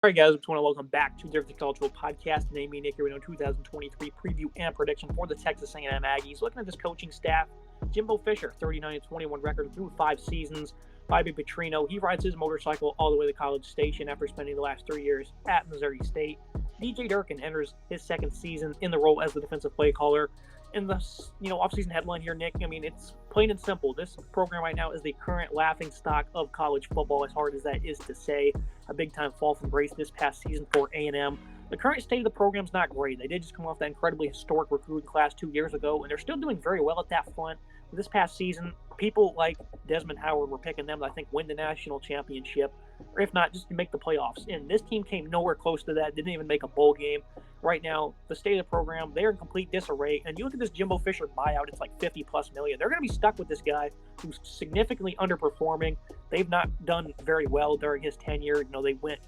All right, guys, I just want to welcome back to the Untitled Podcast. Name me Nick here with a 2023 preview and prediction for the Texas A&M Aggies. Looking at this coaching staff, Jimbo Fisher, 39-21 record through 5 seasons. Bobby Petrino, he rides his motorcycle all the way to College Station after spending the last 3 years at Missouri State. DJ Durkin enters his second season in the role as the defensive play caller. And the offseason headline here, Nick, I mean, it's plain and simple. This program right now is the current laughingstock of college football, as hard as that is to say. A big-time fall from grace this past season for A&M. The current state of the program is not great. They did just come off that incredibly historic recruiting class 2 years ago, and they're still doing very well at that front. This past season, people like Desmond Howard were picking them to, I think, win the national championship, or if not, just to make the playoffs. And this team came nowhere close to that, didn't even make a bowl game. Right now, the state of the program, they're in complete disarray. And you look at this Jimbo Fisher buyout, it's like $50+ million. They're going to be stuck with this guy who's significantly underperforming. They've not done very well during his tenure. They went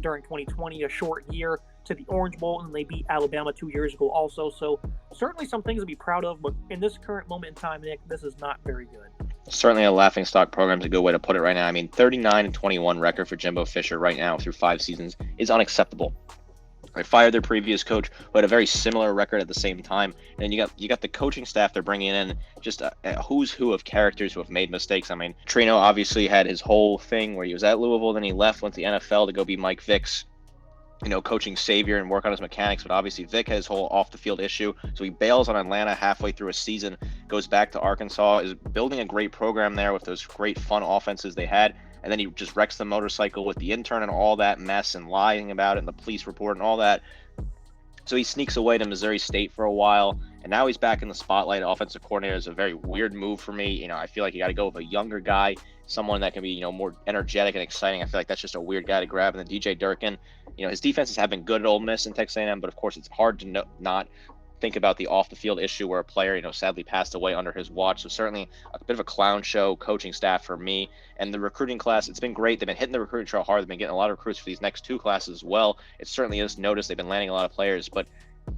during 2020, a short year, to the Orange Bowl, and they beat Alabama 2 years ago also. So certainly some things to be proud of, but in this current moment in time, Nick, this is not very good. Certainly a laughingstock program is a good way to put it right now. I mean, 39-21 record for Jimbo Fisher right now through 5 seasons is unacceptable. They fired their previous coach, who had a very similar record at the same time. And you got the coaching staff they're bringing in, just a who's who of characters who have made mistakes. I mean, Trino obviously had his whole thing where he was at Louisville, then he left, went to the NFL to go be Mike Vick's coaching savior and work on his mechanics. But obviously Vick had his whole off the field issue, so he bails on Atlanta halfway through a season, goes back to Arkansas, is building a great program there with those great fun offenses they had, and then he just wrecks the motorcycle with the intern and all that mess and lying about it and the police report and all that. So he sneaks away to Missouri State for a while, and now he's back in the spotlight. Offensive coordinator is a very weird move for me. I feel like you got to go with a younger guy, someone that can be, more energetic and exciting. I feel like that's just a weird guy to grab. And then DJ Durkin, his defenses have been good at Ole Miss and Texas A&M, but of course it's hard to not think about the off-the-field issue where a player, sadly passed away under his watch. So certainly a bit of a clown show coaching staff for me. And the recruiting class, it's been great. They've been hitting the recruiting trail hard. They've been getting a lot of recruits for these next 2 classes as well. It certainly is noticed. They've been landing a lot of players, but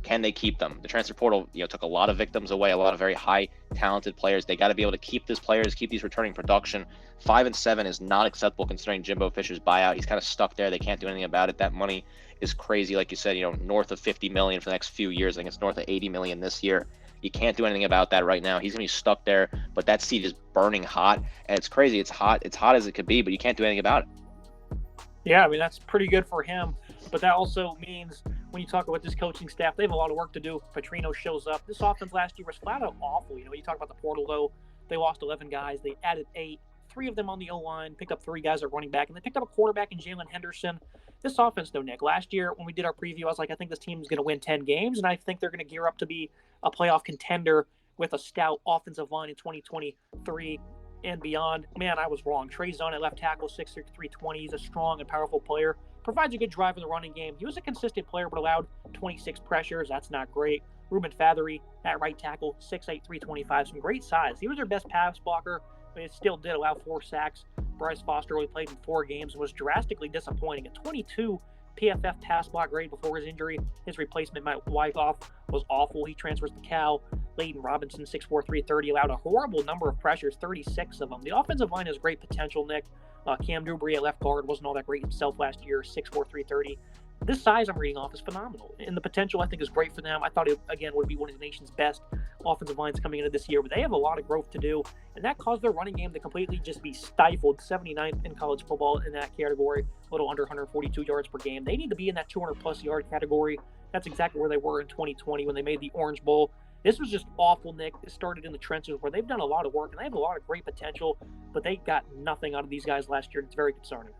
can they keep them? The transfer portal, took a lot of victims away, a lot of very high talented players. They got to be able to keep these players, keep these returning production. 5-7 is not acceptable considering Jimbo Fisher's buyout. He's kind of stuck there. They can't do anything about it. That money is crazy. Like you said, north of $50 million for the next few years. I think it's north of $80 million this year. You can't do anything about that right now. He's going to be stuck there, but that seat is burning hot, and it's crazy. It's hot as it could be, but you can't do anything about it. Yeah, I mean, that's pretty good for him. But that also means when you talk about this coaching staff, they have a lot of work to do. Petrino shows up. This offense last year was flat out awful. You talk about the portal, though. They lost 11 guys. They added 8, 3 of them on the O-line, picked up 3 guys at running back, and they picked up a quarterback in Jalen Henderson. This offense, though, Nick, last year when we did our preview, I was like, I think this team is going to win 10 games, and I think they're going to gear up to be a playoff contender with a stout offensive line in 2023 and beyond. Man, I was wrong. Trey Zone at left tackle, 6'3", 320. He's a strong and powerful player. Provides a good drive in the running game. He was a consistent player, but allowed 26 pressures. That's not great. Ruben Fathery at right tackle, 6'8", 325. Some great size. He was their best pass blocker, but it still did allow 4 sacks. Bryce Foster only played in 4 games and was drastically disappointing. A 22 PFF pass block grade before his injury. His replacement, Mike Wyckoff, was awful. He transfers to Cal. Layden Robinson, 6'4", 330, allowed a horrible number of pressures, 36 of them. The offensive line has great potential, Nick. Cam Dewberry at left guard wasn't all that great himself last year, 6'4", 330. This size I'm reading off is phenomenal, and the potential I think is great for them. I thought it, again, would be one of the nation's best offensive lines coming into this year, but they have a lot of growth to do, and that caused their running game to completely just be stifled. 79th in college football in that category, a little under 142 yards per game. They need to be in that 200-plus yard category. That's exactly where they were in 2020 when they made the Orange Bowl. This was just awful, Nick. It started in the trenches where they've done a lot of work, and they have a lot of great potential, but they got nothing out of these guys last year. It's very concerning.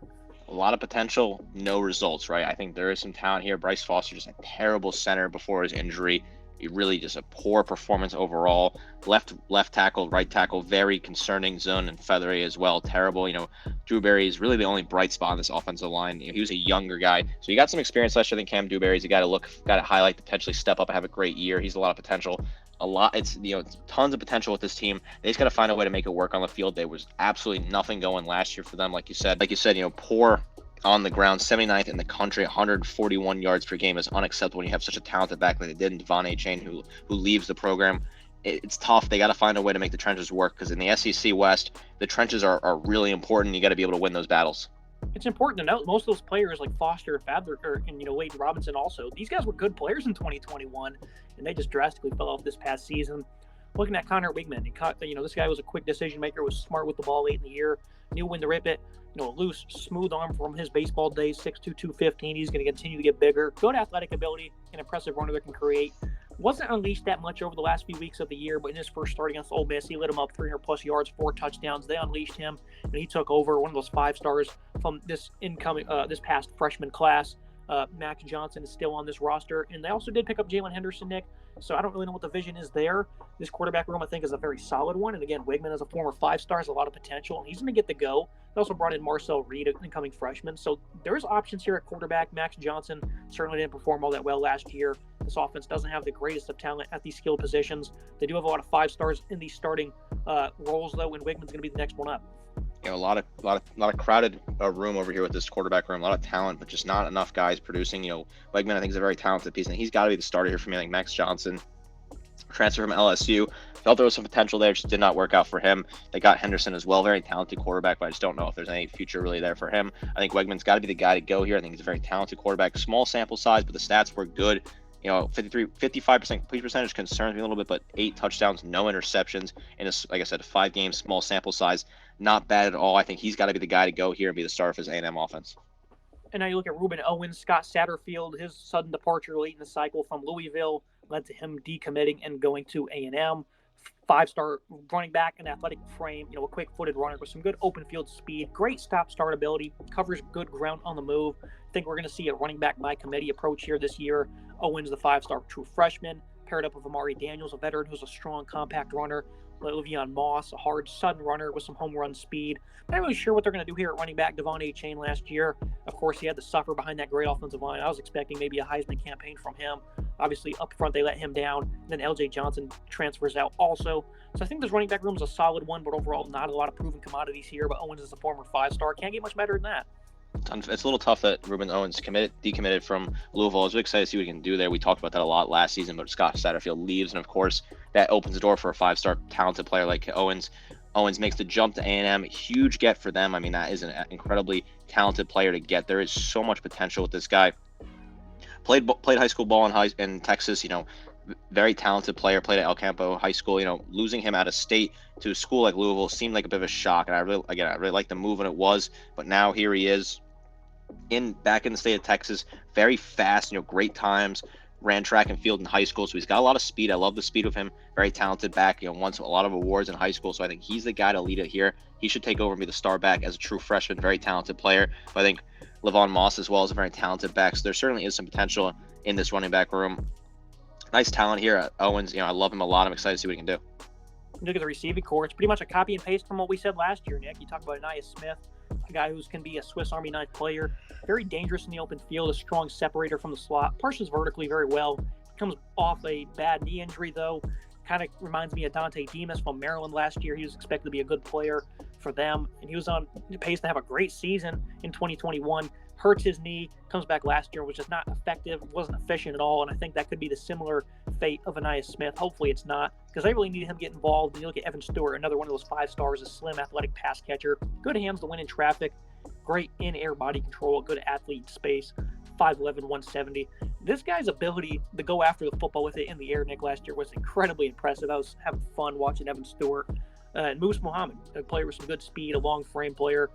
A lot of potential, no results, right? I think there is some talent here. Bryce Foster, just a terrible center before his injury. Really just a poor performance overall. Left tackle, right tackle, very concerning. Zone and Feathery as well, terrible. Dewberry is really the only bright spot on this offensive line. He was a younger guy, so he got some experience last year. I think Cam Dewberry is a guy to highlight, potentially step up and have a great year. He's a lot of potential. It's tons of potential with this team. They just got to find a way to make it work on the field. There was absolutely nothing going last year for them, like you said, poor on the ground, 79th in the country, 141 yards per game is unacceptable when you have such a talented back like they did in Devon Achane, who leaves the program. It's tough. They got to find a way to make the trenches work, because in the SEC West, the trenches are really important. You got to be able to win those battles. It's important to note most of those players like Foster, Fadler, and Wade Robinson also. These guys were good players in 2021, and they just drastically fell off this past season. Looking at Connor Wigman, this guy was a quick decision maker, was smart with the ball late in the year, knew when to rip it. A loose, smooth arm from his baseball days, 6'2", 215. He's going to continue to get bigger. Good athletic ability, an impressive runner that can create. Wasn't unleashed that much over the last few weeks of the year, but in his first start against Ole Miss, he lit him up 300-plus yards, 4 touchdowns. They unleashed him, and he took over one of those 5 stars from this past freshman class. Max Johnson is still on this roster, and they also did pick up Jalen Henderson, Nick. So I don't really know what the vision is there. This quarterback room, I think, is a very solid one. And again, Wigman, as a former 5-star, has a lot of potential, and he's going to get the go. They also brought in Marcel Reed, an incoming freshman. So there's options here at quarterback. Max Johnson certainly didn't perform all that well last year. This offense doesn't have the greatest of talent at these skill positions. They do have a lot of 5-stars in these starting roles, though, and Wigman's going to be the next one up. A lot of crowded room over here with this quarterback room. A lot of talent, but just not enough guys producing. Wegman, I think, is a very talented piece, and he's got to be the starter here for me. Like Max Johnson, transfer from LSU, felt there was some potential there, just did not work out for him. They got Henderson as well, very talented quarterback, but I just don't know if there's any future really there for him. I think Wegman's got to be the guy to go here. I think he's a very talented quarterback. Small sample size, but the stats were good. 55% complete percentage concerns me a little bit, but 8 touchdowns, no interceptions in like I said, 5 games, small sample size, not bad at all. I think he's got to be the guy to go here and be the starter for his A&M offense. And now you look at Ruben Owens, Scott Satterfield, his sudden departure late in the cycle from Louisville led to him decommitting and going to A&M. 5-star running back, an athletic frame, a quick-footed runner with some good open field speed, great stop-start ability, covers good ground on the move. I think we're going to see a running back by committee approach here this year. Owens, the 5-star true freshman, paired up with Amari Daniels, a veteran who's a strong, compact runner. Le'Veon Moss, a hard, sudden runner with some home run speed. Not really sure what they're going to do here at running back. Devon A-Chain last year, of course, he had to suffer behind that great offensive line. I was expecting maybe a Heisman campaign from him. Obviously, up front, they let him down. Then L.J. Johnson transfers out also. So I think this running back room is a solid one, but overall, not a lot of proven commodities here. But Owens is a former 5-star. Can't get much better than that. It's a little tough that Ruben Owens decommitted from Louisville. I was really excited to see what he can do there. We talked about that a lot last season, but Scott Satterfield leaves, and of course, that opens the door for a 5-star talented player like Owens. Owens makes the jump to A&M. Huge get for them. I mean, that is an incredibly talented player to get. There is so much potential with this guy. Played high school ball in Texas. Very talented player. Played at El Campo High School. Losing him out of state to a school like Louisville seemed like a bit of a shock, and I really like the move when it was. But now here he is, back in the state of Texas. Very fast. Great times. Ran track and field in high school, so he's got a lot of speed. I love the speed of him. Very talented back. Won a lot of awards in high school, so I think he's the guy to lead it here. He should take over and be the star back as a true freshman. Very talented player. But I think Le'Veon Moss as well is a very talented back, so there certainly is some potential in this running back room. Nice talent here at Owens. I love him a lot. I'm excited to see what he can do. Look at the receiving core. It's pretty much a copy and paste from what we said last year, Nick. You talk about Anais Smith, a guy who can be a Swiss Army knife player. Very dangerous in the open field, a strong separator from the slot. Parses vertically very well. Comes off a bad knee injury, though. Kind of reminds me of Dante Demas from Maryland last year. He was expected to be a good player for them, and he was on pace to have a great season in 2021. Hurts his knee, comes back last year, which is not effective, wasn't efficient at all, and I think that could be the similar fate of Anais Smith. Hopefully it's not, because they really need him to get involved. And you look at Evan Stewart, another one of those 5-stars, a slim, athletic pass catcher, good hands to win in traffic, great in-air body control, good athlete in space, 5'11", 170. This guy's ability to go after the football with it in the air, Nick, last year was incredibly impressive. I was having fun watching Evan Stewart. And Moose Muhammad, a player with some good speed, a long frame player.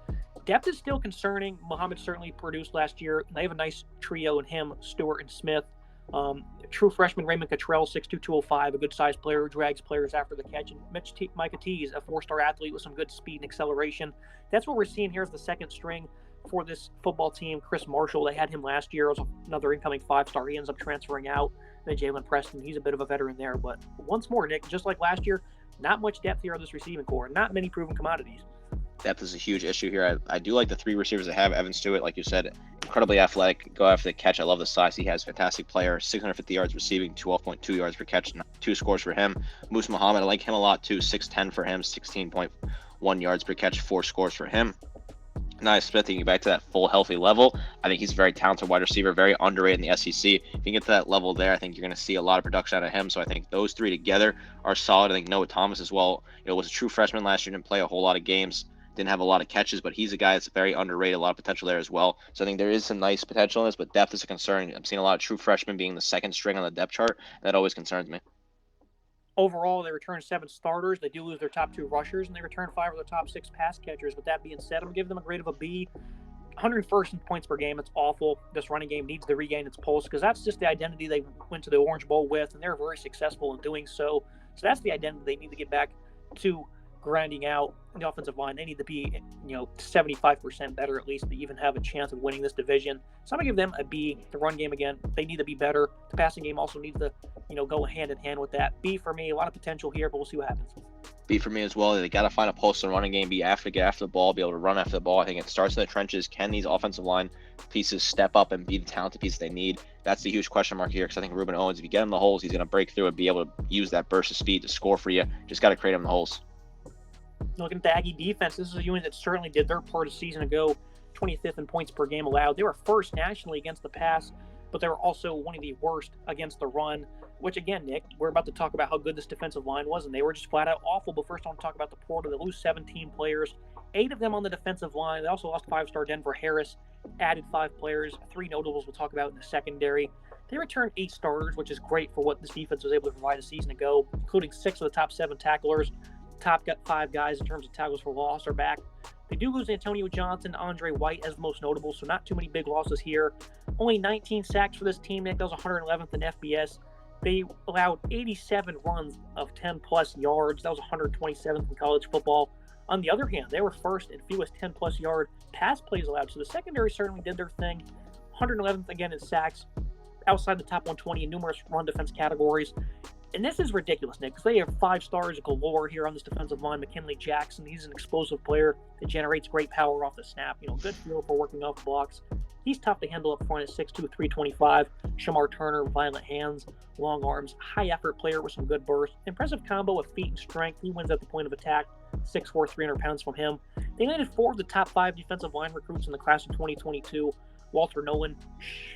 Depth is still concerning. Muhammad certainly produced last year. And they have a nice trio in him, Stewart and Smith. True freshman Raymond Cottrell, 6'2", 205, a good-sized player who drags players after the catch. And Micah Tees, a 4-star athlete with some good speed and acceleration. That's what we're seeing here as the second string for this football team. Chris Marshall, they had him last year as another incoming 5-star. He ends up transferring out. Then Jalen Preston, he's a bit of a veteran there. But once more, Nick, just like last year, not much depth here on this receiving core. Not many proven commodities. Depth is a huge issue here. I do like the 3 receivers that have. Evan Stewart, like you said, incredibly athletic, go after the catch. I love the size he has. Fantastic player, 650 yards receiving, 12.2 yards per catch, 2 scores for him. Moose Muhammad, I like him a lot too, 6'10" for him, 16.1 yards per catch, 4 scores for him. Anais Smith, taking back to that full healthy level. I think he's a very talented wide receiver, very underrated in the SEC. If you get to that level there, I think you're going to see a lot of production out of him. So I think those 3 together are solid. I think Noah Thomas as well, was a true freshman last year, didn't play a whole lot of games. didn't have a lot of catches, but he's a guy that's very underrated, a lot of potential there as well. So I think there is some nice potential in this, but depth is a concern. I'm seeing a lot of true freshmen being the second string on the depth chart. That always concerns me. Overall, they return 7 starters. They do lose their top 2 rushers, and they return 5 of their top 6 pass catchers. With that being said, I'm giving them a grade of a B. 101st in points per game. It's awful. This running game needs to regain its pulse because that's just the identity they went to the Orange Bowl with, and they're very successful in doing so. So that's the identity they need to get back to grinding out the offensive line. They need to be, 75% better at least to even have a chance of winning this division. So I'm going to give them a B. The run game, again, they need to be better. The passing game also needs to, go hand in hand with that. B for me, a lot of potential here, but we'll see what happens. B for me as well. They got to find a pulse in the running game, get after the ball, be able to run after the ball. I think it starts in the trenches. Can these offensive line pieces step up and be the talented piece they need? That's the huge question mark here, because I think Ruben Owens, if you get him the holes, he's going to break through and be able to use that burst of speed to score for you. Just got to create him the holes. Looking at the Aggie defense, this is a unit that certainly did their part a season ago, 25th in points per game allowed. They were first nationally against the pass, but they were also one of the worst against the run, which again, Nick, we're about to talk about how good this defensive line was, and they were just flat out awful. But first I want to talk about the portal. They lose 17 players, 8 of them on the defensive line. They also lost 5-star Denver Harris, added 5 players, 3 notables we'll talk about in the secondary. They returned 8 starters, which is great for what this defense was able to provide a season ago, including 6 of the top 7 tacklers. Top 5 guys in terms of tackles for loss are back. They do lose Antonio Johnson, Andre White as the most notable, so not too many big losses here. Only 19 sacks for this team, Nick. That was 111th in FBS. They allowed 87 runs of 10-plus yards. That was 127th in college football. On the other hand, they were first in fewest 10-plus yard pass plays allowed, so the secondary certainly did their thing. 111th again in sacks, outside the top 120 in numerous run defense categories. And this is ridiculous, Nick, because they have 5 stars galore here on this defensive line. McKinley Jackson, he's an explosive player that generates great power off the snap. Good feel for working off blocks. He's tough to handle up front at 6'2", 325. Shamar Turner, violent hands, long arms, high effort player with some good burst. Impressive combo of feet and strength. He wins at the point of attack. 6'4", 300 pounds from him. They landed 4 of the top 5 defensive line recruits in the class of 2022. Walter Nolan,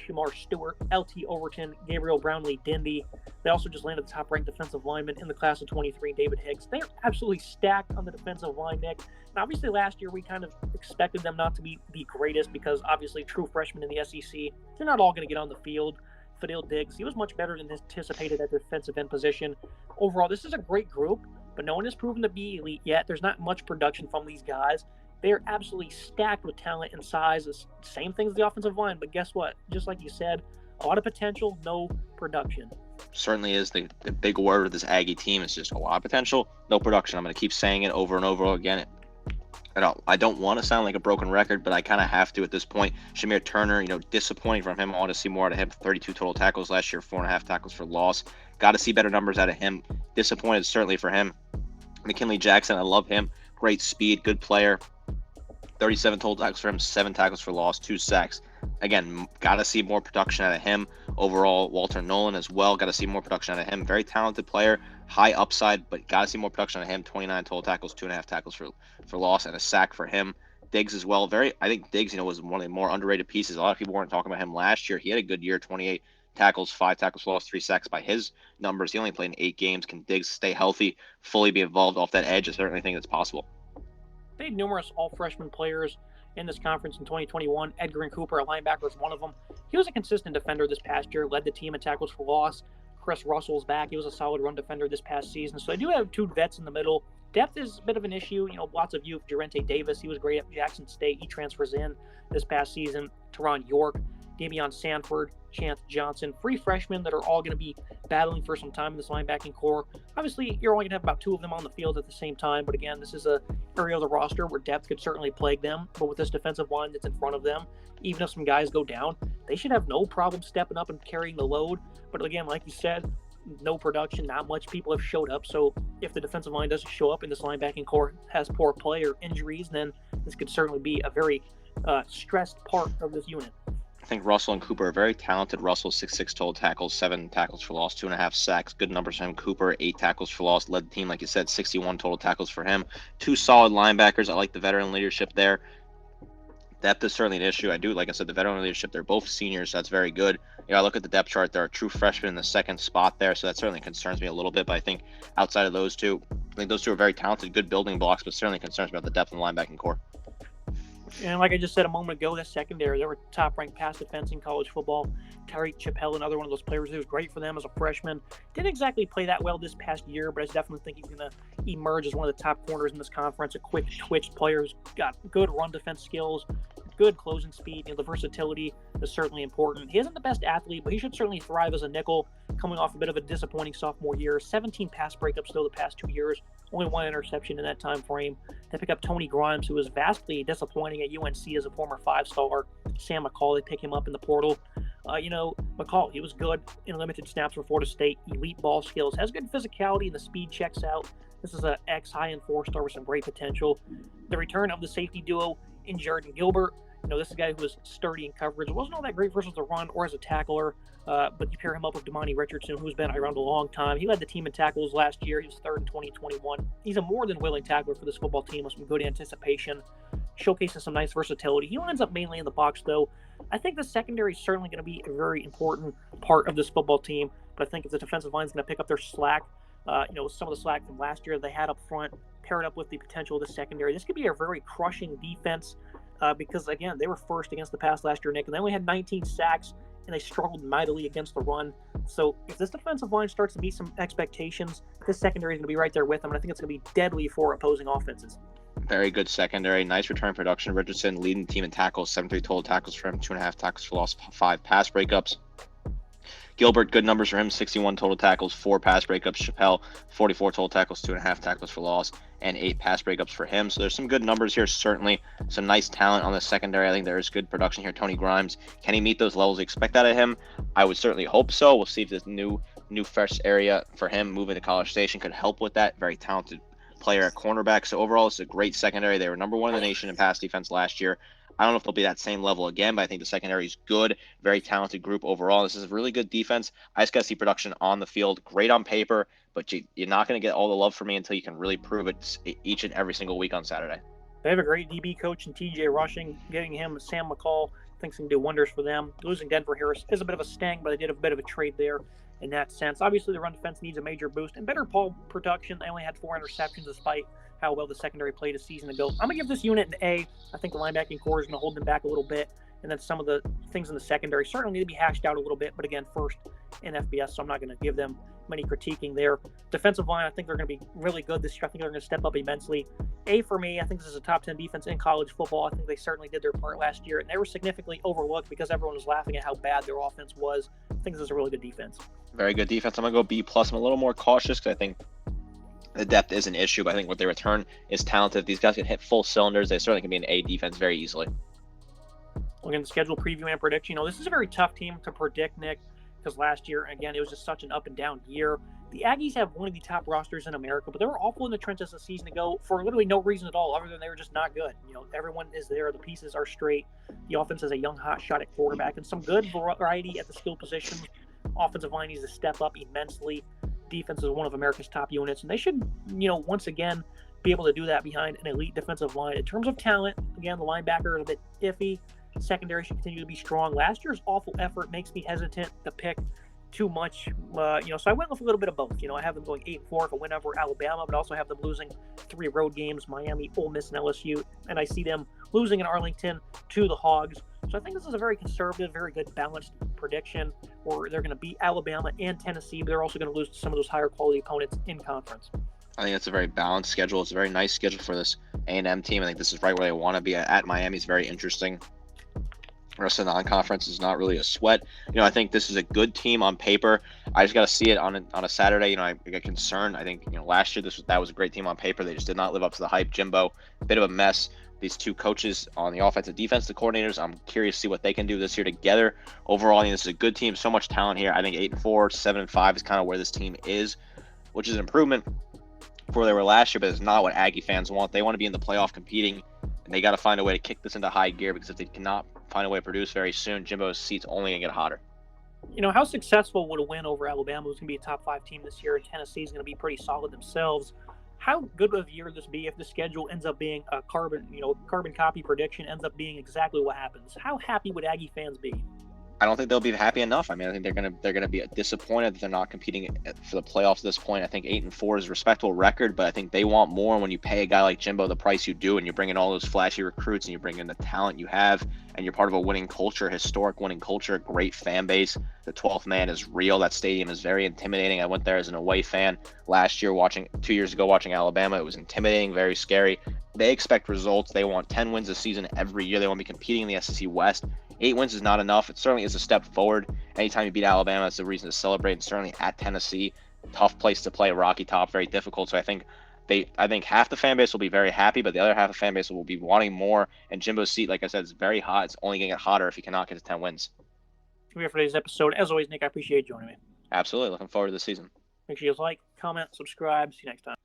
Shamar Stewart, LT Overton, Gabriel Brownlee Dindy. They also just landed the top-ranked defensive lineman in the class of 23, David Hicks. They are absolutely stacked on the defensive line, Nick. And obviously last year we kind of expected them not to be the greatest because obviously true freshmen in the SEC, they're not all going to get on the field. Fadil Diggs, he was much better than anticipated at the defensive end position. Overall, this is a great group, but no one has proven to be elite yet. There's not much production from these guys. They are absolutely stacked with talent and size. The same thing as the offensive line, but guess what? Just like you said, a lot of potential, no production. Certainly is the big word of this Aggie team. Is just a lot of potential, no production. I'm going to keep saying it over and over again. I don't want to sound like a broken record, but I kind of have to at this point. Shamir Turner, disappointing from him. I want to see more out of him. 32 total tackles last year, 4.5 tackles for loss. Got to see better numbers out of him. Disappointed certainly for him. McKinley Jackson, I love him. Great speed, good player. 37 total tackles for him, 7 tackles for loss, 2 sacks. Again, got to see more production out of him. Overall, Walter Nolan as well, got to see more production out of him. Very talented player, high upside, but got to see more production out of him. 29 total tackles, 2.5 tackles for loss, and a sack for him. Diggs as well. I think Diggs, was one of the more underrated pieces. A lot of people weren't talking about him last year. He had a good year, 28 tackles, 5 tackles for loss, 3 sacks by his numbers. He only played in 8 games. Can Diggs stay healthy, fully be involved off that edge? I certainly think it's possible. They had numerous all-freshman players in this conference in 2021. Edgar and Cooper, a linebacker, is one of them. He was a consistent defender this past year, led the team in tackles for loss. Chris Russell's back. He was a solid run defender this past season. So they do have 2 vets in the middle. Depth is a bit of an issue. Lots of youth. Durante Davis, he was great at Jackson State. He transfers in this past season. Teron York, Damian Sanford, Chance Johnson, 3 freshmen that are all going to be battling for some time in this linebacking core. Obviously, you're only going to have about 2 of them on the field at the same time, but again, this is a area of the roster where depth could certainly plague them, but with this defensive line that's in front of them, even if some guys go down, they should have no problem stepping up and carrying the load. But again, like you said, no production, not much people have showed up, so if the defensive line doesn't show up and this linebacking core has poor play or injuries, then this could certainly be a very stressed part of this unit. I think Russell and Cooper are very talented. Russell, 6'6" total tackles, 7 tackles for loss, 2.5 sacks. Good numbers for him. Cooper, 8 tackles for loss. Led the team, like you said, 61 total tackles for him. 2 solid linebackers. I like the veteran leadership there. Depth is certainly an issue. I do, like I said, the veteran leadership. They're both seniors, so that's very good. I look at the depth chart. There are true freshmen in the second spot there, so that certainly concerns me a little bit. But I think outside of those 2, I think those two are very talented, good building blocks, but certainly concerns about the depth in the linebacking core. And like I just said a moment ago, that secondary, they were top-ranked pass defense in college football. Tariq Chappelle, another one of those players who was great for them as a freshman. Didn't exactly play that well this past year, but I definitely think he's going to emerge as one of the top corners in this conference. A quick twitch player who's got good run defense skills, good closing speed. The versatility is certainly important. He isn't the best athlete, but he should certainly thrive as a nickel, coming off a bit of a disappointing sophomore year. 17 pass breakups, though, the past 2 years. Only 1 interception in that time frame. They pick up Tony Grimes, who was vastly disappointing at UNC as a former 5-star. Sam McCall, they pick him up in the portal. McCall, he was good in limited snaps for Florida State. Elite ball skills, has good physicality, and the speed checks out. This is an ex-high-end 4-star with some great potential. The return of the safety duo in Jordan Gilbert. This is a guy who was sturdy in coverage. Wasn't all that great versus the run or as a tackler, but you pair him up with Damani Richardson, who's been around a long time. He led the team in tackles last year. He was third in 2021. He's a more than willing tackler for this football team with some good anticipation, showcases some nice versatility. He lines up mainly in the box, though. I think the secondary is certainly going to be a very important part of this football team, but I think if the defensive line is going to pick up their slack, some of the slack from last year they had up front, paired up with the potential of the secondary, this could be a very crushing defense. Because, again, they were first against the pass last year, Nick, and they only had 19 sacks, and they struggled mightily against the run. So if this defensive line starts to meet some expectations, this secondary is going to be right there with them, and I think it's going to be deadly for opposing offenses. Very good secondary. Nice return production. Richardson leading the team in tackles, 73 total tackles for him, 2.5 tackles for loss, 5 pass breakups. Gilbert, good numbers for him, 61 total tackles, 4 pass breakups. Chappelle, 44 total tackles, 2.5 tackles for loss, and 8 pass breakups for him. So there's some good numbers here, certainly. Some nice talent on the secondary. I think there is good production here. Tony Grimes, can he meet those levels we expect out of him? I would certainly hope so. We'll see if this new fresh area for him moving to College Station could help with that. Very talented player at cornerback. So overall, it's a great secondary. They were number 1 in the nation in pass defense last year. I don't know if they'll be that same level again, but I think the secondary is good. Very talented group overall. This is a really good defense. I just got to see production on the field. Great on paper, but you're not going to get all the love from me until you can really prove it each and every single week on Saturday. They have a great DB coach in TJ Rushing. Getting him Sam McCall, I think, can do wonders for them. Losing Denver Harris is a bit of a sting, but they did a bit of a trade there in that sense. Obviously, the run defense needs a major boost and better ball production. They only had 4 interceptions despite how well the secondary played a season ago. I'm going to give this unit an A. I think the linebacking core is going to hold them back a little bit. And then some of the things in the secondary certainly need to be hashed out a little bit. But again, first in FBS, so I'm not going to give them many critiquing there. Defensive line, I think they're going to be really good this year. I think they're going to step up immensely. A for me, I think this is a top 10 defense in college football. I think they certainly did their part last year. And they were significantly overlooked because everyone was laughing at how bad their offense was. I think this is a really good defense. Very good defense. I'm going to go B+. I'm a little more cautious because I think the depth is an issue, but I think what they return is talented. If these guys can hit full cylinders, they certainly can be an A defense very easily. Looking at the schedule preview and prediction, this is a very tough team to predict, Nick, because last year, again, it was just such an up and down year. The Aggies have one of the top rosters in America, but they were awful in the trenches a season ago for literally no reason at all other than they were just not good. Everyone is there. The pieces are straight. The offense has a young hot shot at quarterback and some good variety at the skill positions. Offensive line needs to step up immensely. Defense is one of America's top units, and they should, once again, be able to do that behind an elite defensive line. In terms of talent, again, the linebacker is a bit iffy. Secondary should continue to be strong. Last year's awful effort makes me hesitant to pick too much. So I went with a little bit of both. I have them going 8-4 if a win over Alabama, but also have them losing 3 road games, Miami, Ole Miss, and LSU. And I see them losing in Arlington to the Hogs. So I think this is a very conservative, very good balanced prediction where they're going to beat Alabama and Tennessee, but they're also going to lose to some of those higher quality opponents in conference. I think it's a very balanced schedule. It's a very nice schedule for this A&M team. I think this is right where they want to be at. Miami is very interesting. The rest of the non-conference is not really a sweat. I think this is a good team on paper. I just got to see it on a Saturday. I get concerned. I think last year that was a great team on paper. They just did not live up to the hype. Jimbo, a bit of a mess. These 2 coaches on the offensive defensive coordinators, I'm curious to see what they can do this year together. Overall, I think this is a good team. So much talent here. I think 8-4, 7-5 is kind of where this team is, which is an improvement for where they were last year, but it's not what Aggie fans want. They want to be in the playoff competing, and they got to find a way to kick this into high gear because if they cannot find a way to produce very soon, Jimbo's seat's only going to get hotter. How successful would a win over Alabama, who's going to be a top 5 team this year, and Tennessee's going to be pretty solid themselves? How good of a year would this be if the schedule ends up being a carbon copy prediction ends up being exactly what happens? How happy would Aggie fans be? I don't think they'll be happy enough. I mean, I think they're gonna be disappointed that they're not competing for the playoffs at this point. I think 8-4 is a respectable record, but I think they want more when you pay a guy like Jimbo the price you do, and you bring in all those flashy recruits, and you bring in the talent you have, and you're part of a winning culture, historic winning culture, great fan base. The 12th man is real. That stadium is very intimidating. I went there as an away fan last year, 2 years ago, watching Alabama. It was intimidating, very scary. They expect results. They want 10 wins a season every year. They want to be competing in the SEC West. 8 wins is not enough. It certainly is a step forward. Anytime you beat Alabama, it's a reason to celebrate. And certainly at Tennessee, tough place to play, Rocky Top, very difficult. So I think half the fan base will be very happy, but the other half of the fan base will be wanting more. And Jimbo's seat, like I said, is very hot. It's only going to get hotter if he cannot get to 10 wins. Here for today's episode. As always, Nick, I appreciate you joining me. Absolutely. Looking forward to the season. Make sure you like, comment, subscribe. See you next time.